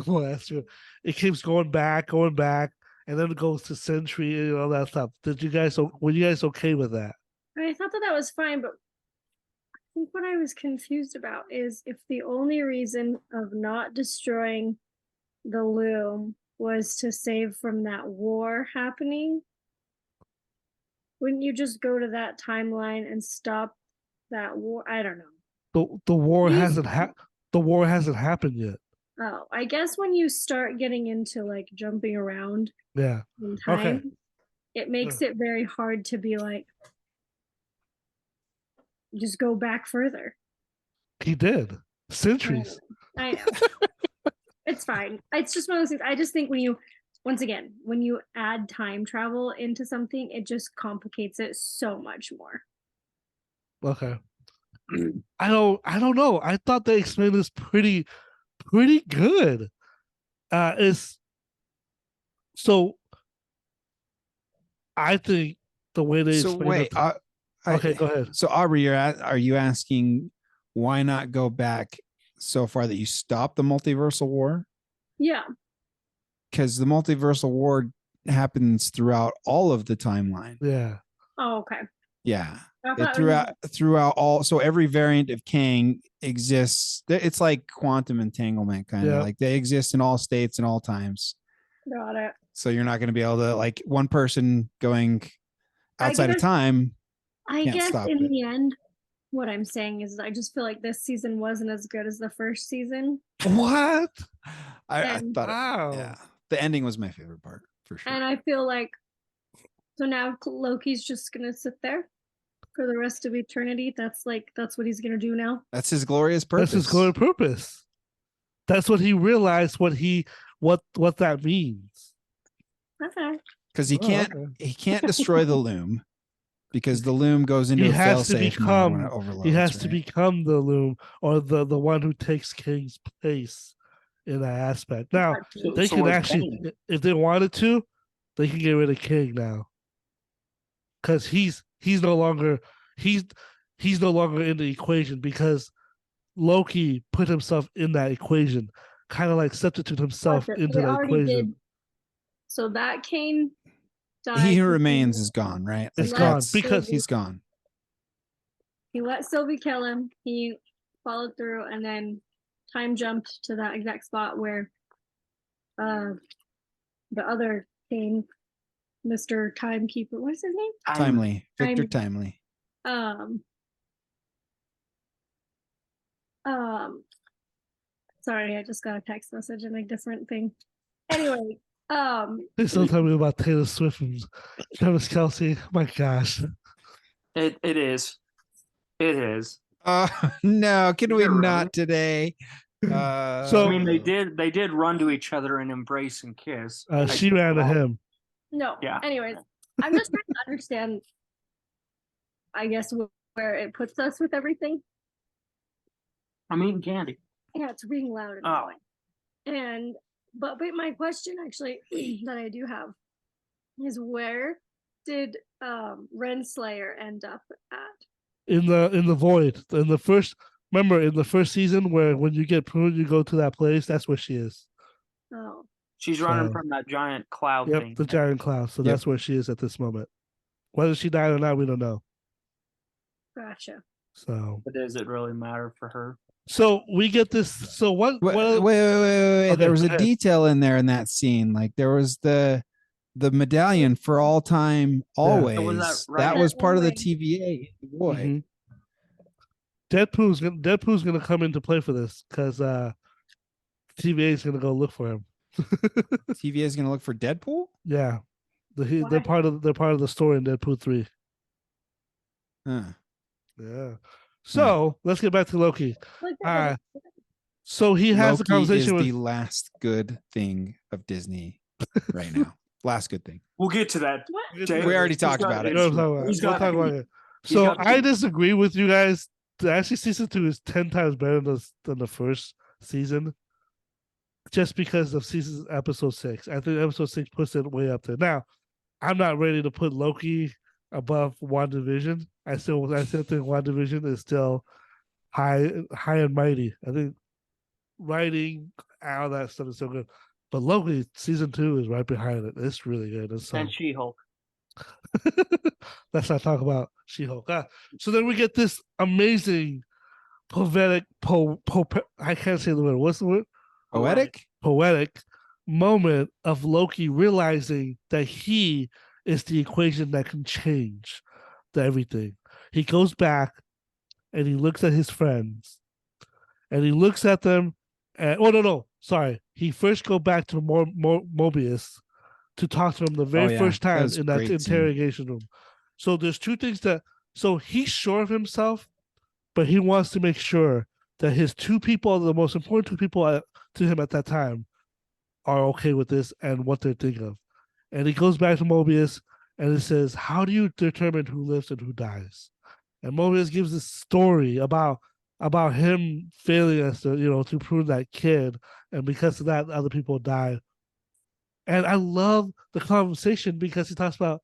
A: well that's true. It keeps going back, and then it goes to century and all that stuff. Were you guys okay with that?
D: I thought that was fine, but I think what I was confused about is if the only reason of not destroying the loom was to save from that war happening, wouldn't you just go to that timeline and stop that war? I don't know.
A: The war
D: He's-
A: hasn't the war hasn't happened yet.
D: Oh, I guess when you start getting into like jumping around
A: Yeah.
D: in
A: Okay.
D: time, it makes it very hard to be like, just go back further.
A: He did. Centuries.
D: I know. It's fine. It's just one of those things. I just think when you, once again, when you add time travel into something, it just complicates it so much more.
A: Okay. I don't know. I thought they explained this pretty good. It's so I think the way they
B: So
A: explained
B: wait,
A: it. Okay, go ahead.
B: So Aubrey, are you asking why not go back so far that you stop the multiversal war?
D: Yeah.
B: Because the multiversal war happens throughout all of the timeline.
A: Yeah.
D: Oh, okay.
B: Yeah.
D: I thought it was
B: Throughout all, so every variant of Kang exists. It's like quantum entanglement, kind of
A: Yeah.
B: like they exist in all states and all times.
D: got it.
B: So you're not going to be able to, like, one person going outside of
D: guess-
B: time.
D: I
B: Can't
D: guess
B: stop
D: in
B: it.
D: the end, what I'm saying is I just feel like this season wasn't as good as the first season.
A: What?
B: I
D: And-
B: thought,
A: Wow.
B: yeah, the ending was my favorite part for sure.
D: And I feel like, so now Loki's just gonna sit there for the rest of eternity. That's what he's gonna do now.
B: That's his glorious purpose.
A: That's his core purpose. That's what he realized. What that means.
D: Okay.
B: Because he
A: Oh,
B: can't
A: okay.
B: he can't destroy the loom, because the loom goes into
A: He
B: a
A: has to
B: failsafe mode when it
A: become.
B: overloads.
A: He has to
B: right?
A: become the loom or the one who takes King's place in that aspect. Now they
C: So
A: can
C: was
A: actually,
C: Bane.
A: if they wanted to, they can get rid of King now, because he's no longer he's no longer in the equation, because Loki put himself in that equation, kind of like substitute himself
D: Gotcha. So
A: into
D: they
A: the
D: already
A: equation.
D: did. So that Kane died.
B: He who remains is gone, right?
A: It's
B: Like,
A: gone
B: that's-
A: because
B: he's gone.
D: he let Sylvie kill him. He followed through and then time jumped to that exact spot where the other Kane, Mr. Timekeeper, what is his name?
B: Timely, Victor
D: Time-
B: Timely.
D: Sorry, I just got a text message and a different thing. Anyway,
A: Please don't tell me about Taylor Swift and Travis Kelsey. My gosh.
C: It is. It is.
B: No, can we
C: You're right.
B: not today?
A: So-
C: I mean, they did run to each other and embrace and kiss.
A: She ran to him.
D: no.
C: Yeah.
D: Anyways, I'm just trying to understand, I guess, where it puts us with everything.
C: I'm eating candy.
D: Yeah, it's being loud and
C: Oh.
D: annoying. And but my question actually that I do have is, where did Renslayer end up at?
A: In the void. In the first season, where when you get pruned, you go to that place. That's where she is.
D: Oh,
C: She's running
A: So-
C: from that giant cloud
A: Yep,
C: thing.
A: the giant cloud. So
B: Yep.
A: that's where she is at this moment. Whether she died or not, we don't know.
D: gotcha.
A: So
C: But does it really matter for her?
A: we get this. So what?
B: Wait,
A: what
B: wait.
A: Okay,
B: There was
A: go
B: a
A: ahead.
B: detail in there in that scene. Like, there was the medallion for all time, always.
C: So was that
B: That
C: right?
B: was part of the
D: Always.
B: TVA. Boy,
A: Mhm. Deadpool's gonna come into play for this, because TVA is gonna go look for him.
B: TVA is going to look for Deadpool.
A: Yeah, they're
D: Why?
A: part of the story in Deadpool 3.
B: Huh.
A: Yeah. So let's get back to Loki.
D: Like,
A: Uh, So he has a
B: Loki is
A: conversation with
B: the last good thing of Disney right now. Last good thing.
C: We'll get to that.
D: what?
C: Jay.
B: We already
C: He's
B: talked
C: got
B: about
A: You
B: it.
A: know what I'm talking about.
C: He's
A: We'll
C: got
A: talk about
C: two.
A: it.
C: He's
A: So
C: got
A: I
C: two.
A: disagree with you guys. Actually, season 2 is 10 times better than the first season, just because of episode 6. I think episode 6 puts it way up there. Now, I'm not ready to put Loki above WandaVision. I still think WandaVision is still high and mighty. I think writing, all that stuff is so good. But Loki season 2 is right behind it. It's really good. And so
C: And She-Hulk.
A: let's not talk about She-Hulk. So then we get this amazing poetic I can't say the word. What's the word?
B: Poetic?
A: Poetic moment of Loki realizing that he is the equation that can change everything. He goes back and he looks at his friends and he looks at them. And, oh, no. Sorry. He first go back to Mobius to talk to him the very first
B: that
A: time
B: was
A: in that
B: great scene.
A: interrogation room. So there's two things so he's sure of himself, but he wants to make sure that his two people, the most important two people to him at that time, are okay with this and what they're thinking of. And he goes back to Mobius and he says, how do you determine who lives and who dies? And Mobius gives this story about him failing as to prove that kid, and because of that, other people died. And I love the conversation because he talks about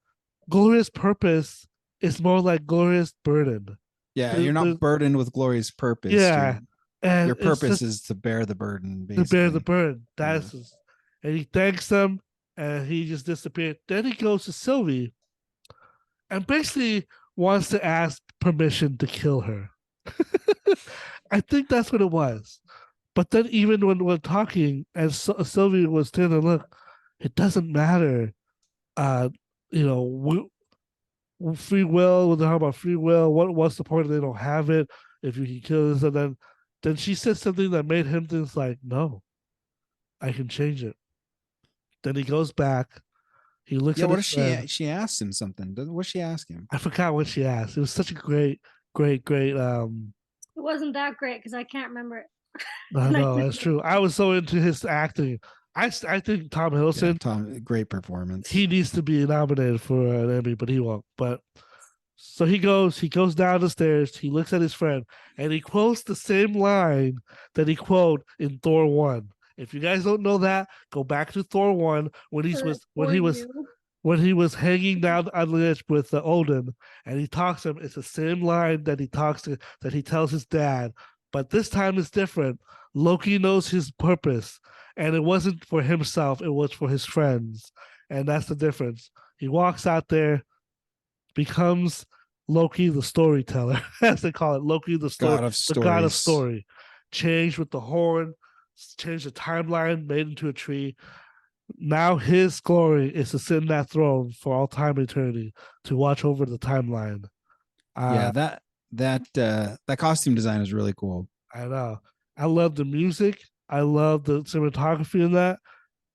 A: glorious purpose is more like glorious burden.
B: Yeah, you're not burdened with glorious purpose.
A: Yeah, and
B: your purpose is to bear the burden, basically.
A: To bear the burden. And he thanks them, and he just disappeared. Then he goes to Sylvie, and basically wants to ask permission to kill her. I think that's what it was. But then even when we're talking, and Sylvie was telling her, look, it doesn't matter. Free will, when they talk about free will, what's the point if they don't have it? If you can kill this, and then she said something that made him think like, no, I can change it. Then he goes back. He looks at
B: what does she asked him something. What's she ask him?
A: I forgot what she asked. It was such a great
D: it wasn't that great because I can't remember it.
A: I know, that's true. I was so into his acting. I think Tom Hiddleston,
B: great performance.
A: He needs to be nominated for an Emmy, but he won't. But so he goes down the stairs, he looks at his friend, and he quotes the same line that he quoted in Thor 1. If you guys don't know that, go back to Thor 1 when he was hanging down on the edge with Odin, and he talks to him. It's the same line that he tells his dad, but this time it's different. Loki knows his purpose, and it wasn't for himself; it was for his friends, and that's the difference. He walks out there, becomes Loki the storyteller, as they call it. Loki the
B: God of stories.
A: The god of story. Changed with the horn, changed the timeline, made into a tree. Now his glory is to sit in that throne for all time and eternity, to watch over the timeline.
B: That costume design is really cool.
A: I know. I love the music. I love the cinematography in that.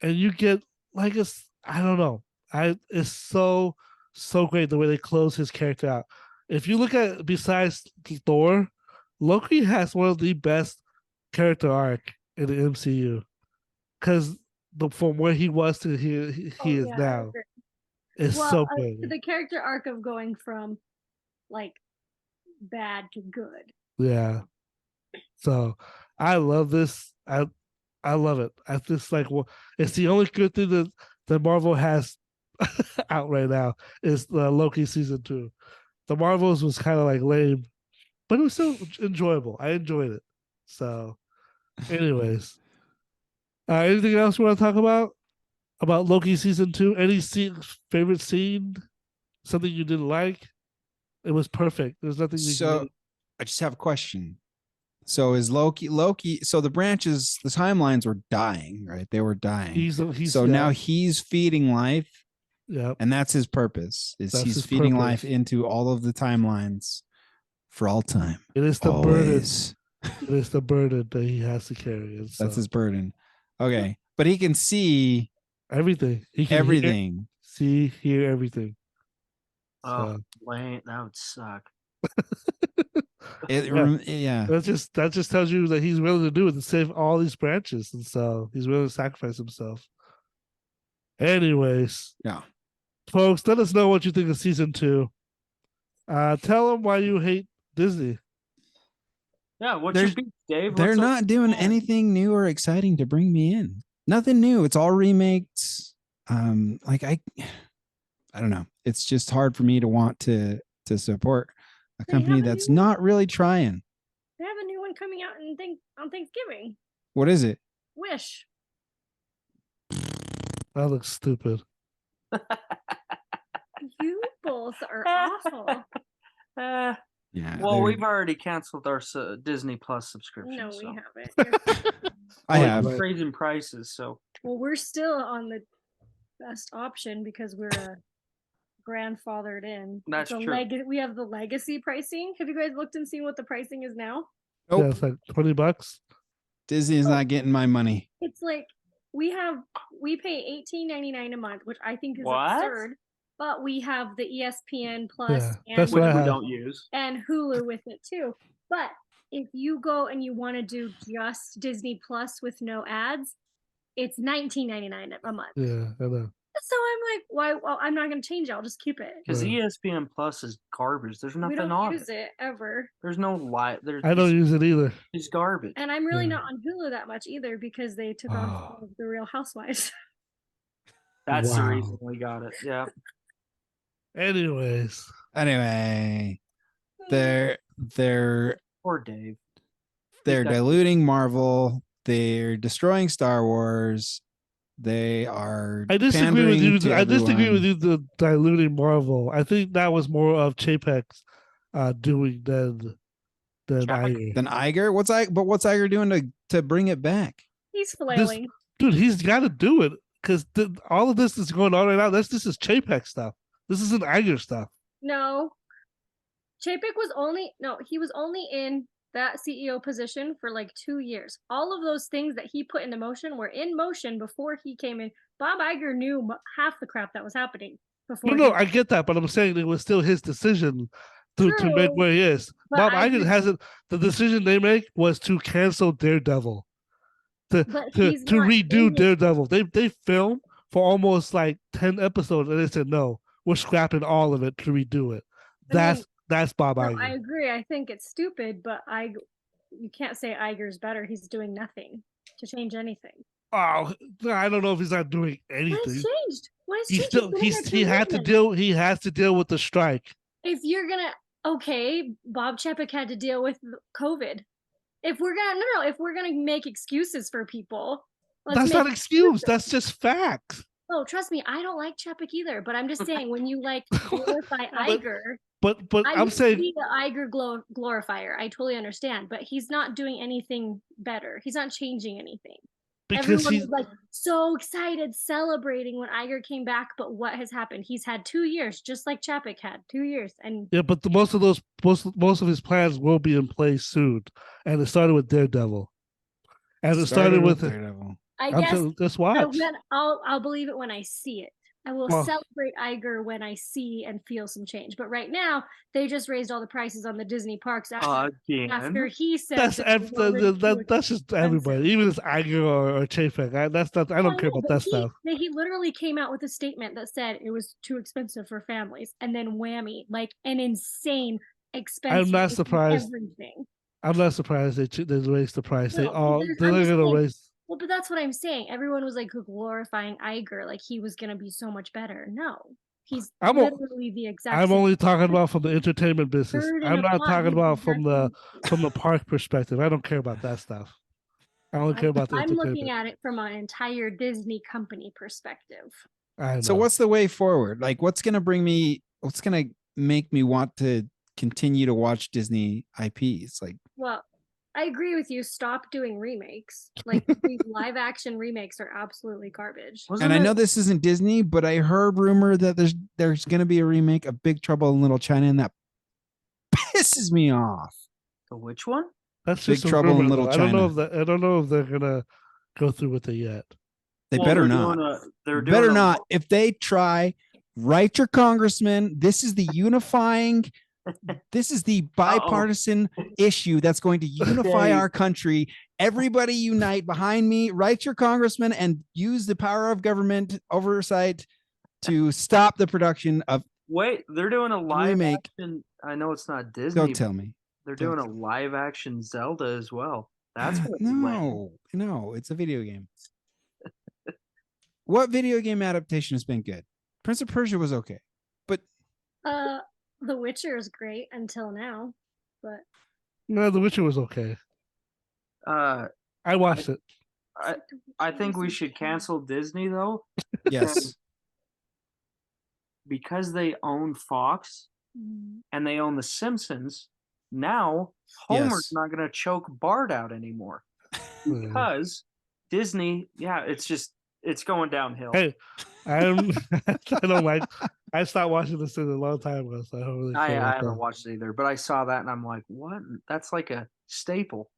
A: And you get like I don't know. It's so great the way they close his character out. If you look at besides Thor, Loki has one of the best character arc in the MCU. Because from where he was to he is now. It's so good.
D: The character arc of going from like bad to good.
A: Yeah. So I love this. I love it. I just like it's the only good thing that Marvel has out right now is the Loki season 2. The Marvels was kind of like lame, but it was still enjoyable. I enjoyed it. So, anyways, anything else you want to talk about Loki season 2? Any favorite scene? Something you didn't like? It was perfect. There's nothing.
B: I just have a question. So is Loki? So the branches, the timelines were dying, right? They were dying. Now he's feeding life.
A: Yeah,
B: and that's his purpose. He's feeding life into all of the timelines for all time.
A: It is the burden. It is the burden that he has to carry.
B: That's his burden. Okay, but he can see
A: everything. He can
B: everything.
A: Hear everything.
C: Oh, wait, that would suck.
A: That just tells you that he's willing to do it to save all these branches, and so he's willing to sacrifice himself. Anyways, folks, let us know what you think of season 2. Tell them why you hate Disney.
C: Yeah, what's your beef, Dave?
B: They're not doing anything new or exciting to bring me in. Nothing new. It's all remakes. I don't know. It's just hard for me to want to support a company that's not really trying.
D: They have a new one coming out on Thanksgiving.
B: What is it?
D: Wish.
A: That looks stupid.
D: You both are awful.
C: Well, we've already canceled our Disney Plus subscription.
D: No, we haven't.
B: I have
C: raising prices, so
D: Well, we're still on the best option because we're grandfathered in.
C: That's
D: The
C: true.
D: we have the legacy pricing. Have you guys looked and seen what the pricing is now?
A: Yeah,
B: Nope.
A: it's like $20.
B: Disney is not getting my money.
D: It's like we pay $18.99 a month, which I think is
C: What?
D: absurd. But we have the ESPN Plus
A: Yeah,
D: and
A: that's what
C: Which
A: I
C: we
A: have.
C: don't use.
D: and Hulu with it too. But if you go and you want to do just Disney Plus with no ads, it's $19.99 a month.
A: Yeah, I know.
D: So I'm like, why? Well, I'm not going to change it. I'll just keep it.
C: Because
A: Yeah.
C: ESPN Plus is garbage. There's
D: We
C: nothing
D: don't
C: on
D: use
C: it.
D: it ever.
C: There's no light.
A: I don't use it either.
C: It's garbage.
D: And I'm really
A: Yeah.
D: not on Hulu that much either because they took on
A: Oh.
D: some of the Real Housewives.
C: That's the
A: Wow.
C: reason we got it. Yeah.
A: Anyways,
B: Anyway, they're
C: Poor Dave.
B: they're
C: got-
B: diluting Marvel. They're destroying Star Wars. They are.
A: I disagree with
B: pandering
A: you.
B: to
A: I disagree with
B: everyone.
A: you. The diluting Marvel. I think that was more of Chapek's doing than
C: Chapek?
A: Iger.
B: Then Iger, what's Iger doing to bring it back?
D: He's flailing.
A: Dude, he's got to do it because all of this is going on right now. This is Chapek stuff. This isn't Iger stuff.
D: No. Chapek was only in that CEO position for like 2 years. All of those things that he put into motion were in motion before he came in. Bob Iger knew half the crap that was happening before.
A: No, I get that, but I'm saying it was still his decision to make
D: True,
A: where he is.
D: but
A: Bob
D: I
A: Iger
D: just-
A: hasn't. The decision they make was to cancel Daredevil,
D: But
A: to
D: he's not
A: redo
D: in it.
A: Daredevil. They filmed for almost like 10 episodes, and they said no, we're scrapping all of it to redo it.
D: I mean,
A: That's Bob
D: No,
A: Iger.
D: I agree. I think it's stupid, but you can't say Iger's better. He's doing nothing to change anything.
A: Oh, I don't know if he's not doing
D: What
A: anything.
D: has changed? What has
A: He
D: changed?
A: still
D: He's been in there 2
A: he had
D: years
A: to
D: now.
A: deal with the strike.
D: If you're gonna Bob Chapek had to deal with COVID. If we're gonna make excuses for people,
A: That's not excuse. That's just facts.
D: Oh, trust me, I don't like Chapek either. But I'm just saying, when you like glorify Iger,
A: But I'm
D: used to
A: saying
D: be the Iger glorifier. I totally understand, but he's not doing anything better. He's not changing anything.
A: because
D: Everyone
A: he's
D: was like so excited, celebrating when Iger came back. But what has happened? He's had 2 years, just like Chapek had 2 years, and
A: yeah, but most of his plans will be in place soon, and it started with Daredevil, and it started with
B: Daredevil.
D: I guess
A: just watch.
D: I'll believe it when I see it. I will
A: Well-
D: celebrate Iger when I see and feel some change. But right now, they just raised all the prices on the Disney parks after
C: Again.
D: he said
A: That's
D: that it was already too
A: that's just everybody, even if it's Iger or Chapek. I don't care about that stuff.
D: He literally came out with a statement that said it was too expensive for families, and then whammy, like an insane expense.
A: I'm not surprised.
D: Everything.
A: I'm not surprised they raised the price.
D: No,
A: They're
D: I'm just
A: gonna
D: saying-
A: raise.
D: Well, but that's what I'm saying. Everyone was like glorifying Iger, like he was gonna be so much better. No, he's literally the exact.
A: I'm
D: same.
A: only talking about from the entertainment business.
D: Third in
A: I'm
D: a
A: not
D: plot,
A: talking
D: he's
A: about
D: exactly
A: from the park perspective. I don't care about that stuff. I only care about the
D: I'm
A: entertainment.
D: looking at it from an entire Disney company perspective.
A: I
B: So
A: know.
B: what's the way forward? Like, what's gonna make me want to continue to watch Disney IPs? Like,
D: Well, I agree with you. Stop doing remakes. Like these live action remakes are absolutely garbage.
B: and I know this isn't Disney, but I heard rumor that there's gonna be a remake of Big Trouble in Little China, and that pisses me off.
C: The which one?
A: That's
B: Big
A: just a
B: Trouble in
A: rumor,
B: Little
A: though. I don't know
B: China.
A: I don't know if they're gonna go through with it yet.
B: They
C: Well,
B: better
C: they're
B: not.
C: They're doing
B: Better
C: a-
B: not. If they try, write your congressman. This is the unifying. This is the bipartisan issue that's going to unify
C: Dave.
B: our country. Everybody unite behind me. Write your congressman and use the power of government oversight to stop the production of.
C: Wait, they're doing a live
B: Remake.
C: action. I know it's not Disney.
B: Don't tell me.
C: They're
B: don't
C: doing a live action Zelda as well. That's what
B: No, it's a video game. What video game adaptation has been good? Prince of Persia was okay, but
D: The Witcher is great until now, but
A: No, The Witcher was okay. I watched it.
C: I think we should cancel Disney though,
B: yes,
C: because they own Fox and they own The Simpsons. Now Homer's
B: Yes.
C: not going to choke Bart out anymore
A: Yeah.
C: because Disney. Yeah, it's just It's going downhill.
A: Hey, I'm. I don't like. I stopped watching this thing a long time ago, so I don't really.
C: I
A: care about
C: haven't
A: that.
C: watched it either, but I saw that and I'm like, what? That's like a staple.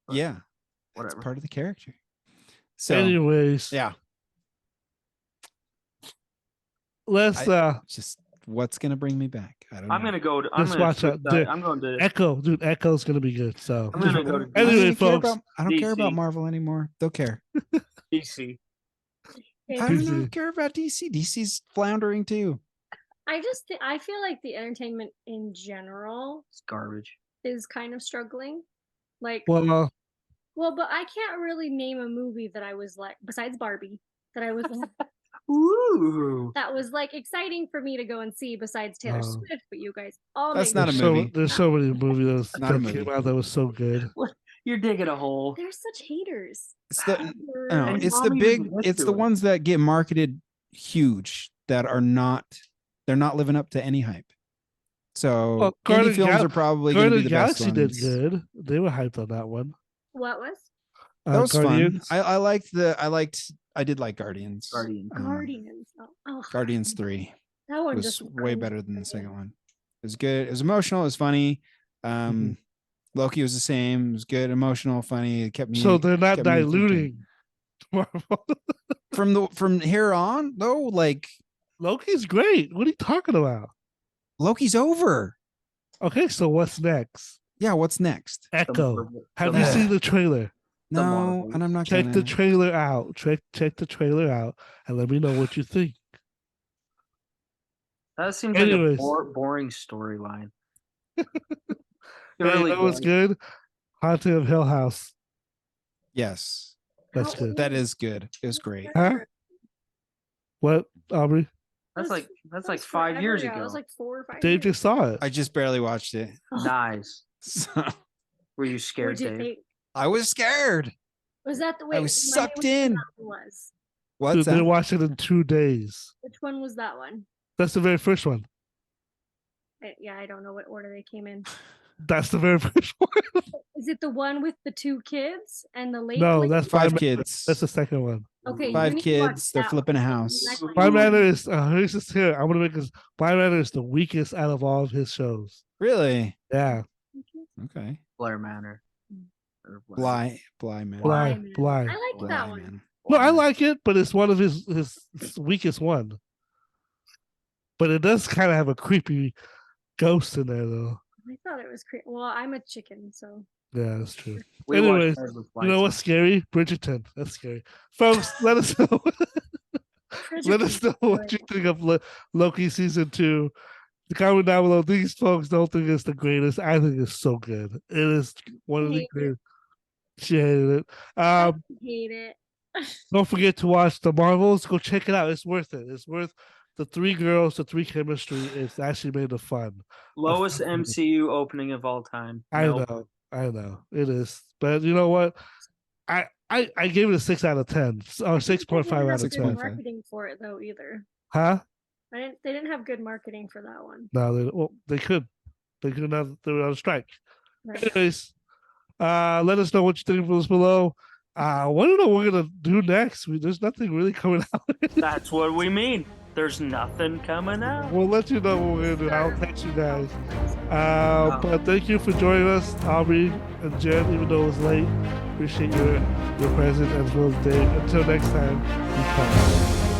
C: But
B: Yeah, it's
C: whatever.
B: part of the character. So
A: Anyways,
B: yeah,
A: let's
B: just what's gonna bring me back? I don't know.
C: I'm gonna go. I'm
A: Let's
C: gonna.
A: watch
C: switch
A: out.
C: that. I'm going to.
A: Echo, dude. Echo's gonna be good. So
C: I'm gonna go to
B: I don't
A: anyway,
B: even care
A: folks.
B: about. I don't care about
C: DC.
B: Marvel anymore. Don't care.
C: DC.
B: I don't care about DC. DC's floundering too.
D: I feel like the entertainment in general
C: It's garbage.
D: is kind of struggling. Like,
A: Well,
D: but I can't really name a movie that I was like, besides Barbie, that I was like,
C: Ooh.
D: that was like exciting for me to go and see besides Taylor
A: Oh.
D: Swift. But you guys all
B: That's
D: make
B: not
D: me-
B: a movie.
A: there's so many movies
B: Not a
A: that came
B: movie.
A: out that was so good.
C: You're digging a hole.
D: They're such haters.
B: It's the no,
C: And
B: it's
C: Mom
B: the
C: even
B: big.
C: admits
B: It's
C: to
B: the
C: it.
B: ones that get marketed huge that are not. They're not living up to any hype. So
A: Well,
B: indie
A: Guardian
B: films
A: Gal-
B: are probably going to be
A: Guardian
B: the best
A: Galaxy
B: ones.
A: did good. They were hyped on that one.
D: What was
B: That was
A: Guardians.
B: fun. I did like Guardians.
C: Guardians.
D: Guardians?
B: Guardians 3
D: That one
B: was
D: just
B: way
D: cringed
B: better than
D: for
B: the second
D: me.
B: one. It was good. It was emotional. It was funny.
A: Mhm.
B: Loki was the same. It was good, emotional, funny. It kept me.
A: So they're not
B: kept me
A: diluting Marvel.
B: thinking. From here on, though. Like
A: Loki's great. What are you talking about?
B: Loki's over.
A: Okay, so what's next?
B: Yeah. What's next?
C: The
A: Echo.
C: Marvel-
A: Have
C: the
A: you
C: Marvel-
A: seen the trailer?
B: No,
C: Marvel.
B: and I'm not
A: Check
B: gonna.
A: the trailer out. Check the trailer out, and let me know what you think.
C: That seems
A: Anyways.
C: like a boring storyline. It
A: Hey,
C: really
A: you know what's
C: does.
A: good? Haunting of Hill House.
B: Yes,
A: That's
D: How
A: good.
D: old
B: that is good. It was great.
A: Huh? What, Aubrey?
C: That's
D: That
C: like
D: was
C: 5
D: forever
C: years
D: ago.
C: ago.
D: It was like 4 or 5
A: Dave
D: years.
A: just saw it.
B: I just barely watched it.
C: Nice.
B: So
C: Were you scared,
D: What'd you
C: Dave?
D: think?
B: I was scared.
D: Was that the way?
B: was
D: remind me
B: sucked
D: which one
B: in.
D: that one was?
B: What's
A: Dude, they
B: that?
A: watched it in 2 days.
D: Which one was that one?
A: That's the very first one.
D: Yeah, I don't know what order they came in.
A: That's the very first one.
D: Is it the one with the 2 kids and the late?
A: No,
D: lady?
A: that's
B: Five
A: Five
B: kids.
A: That's the second one.
D: Okay. you
B: Five
D: need to watch
B: kids. They're
D: that
B: flipping a
D: one.
B: house.
D: Actually,
A: Blind
D: you need
A: Manor
D: to-
A: is here's this here. I'm gonna make this. Blind Manor is the weakest out of all of his shows.
B: Really?
A: Yeah,
B: Okay.
C: Blair Manor.
D: Mm.
C: Or whatever.
B: Bly man.
A: Bly,
D: Man.
A: Bly.
D: I liked
B: Bly
D: that one.
B: man.
A: No, I
C: Bly.
A: like it, but it's one of his weakest one. But it does kind of have a creepy ghost in there, though.
D: I thought it was creepy. Well, I'm a chicken, so
A: Yeah, that's true.
C: We watched
A: Anyways,
C: Birds with
A: You know
C: Lights
A: what's scary? Bridgerton. That's scary. Folks, let us know. Let us know what you think of Loki season 2. Comment down below. These folks don't think it's the greatest. I think it's so good. It is one of the
D: Hate it.
A: greatest. She hated it.
D: I hate it.
A: Don't forget to watch the Marvels. Go check it out. It's worth it. It's worth the 3 girls, the 3 chemistry. It's actually made it fun.
C: Lowest MCU opening of all time.
A: I
C: Nope.
A: know. It is. But you know what? I gave it a 6 out of 10. Or 6.5
D: They didn't
A: out
D: have
A: of
D: good
A: 10.
D: marketing for it though either.
A: Huh?
D: They didn't have good marketing for that one.
A: No, they could. They could not. They were on strike.
D: Right.
A: Anyways, let us know what you think of us below. I don't know what we're gonna do next. There's nothing really coming out.
C: That's what we mean. There's nothing coming out.
A: We'll let you know what we're gonna do. I'll text you guys. But thank you for joining us, Aubrey and Jen, even though it was late. Appreciate your presence as well as Dave. Until next time, be kind.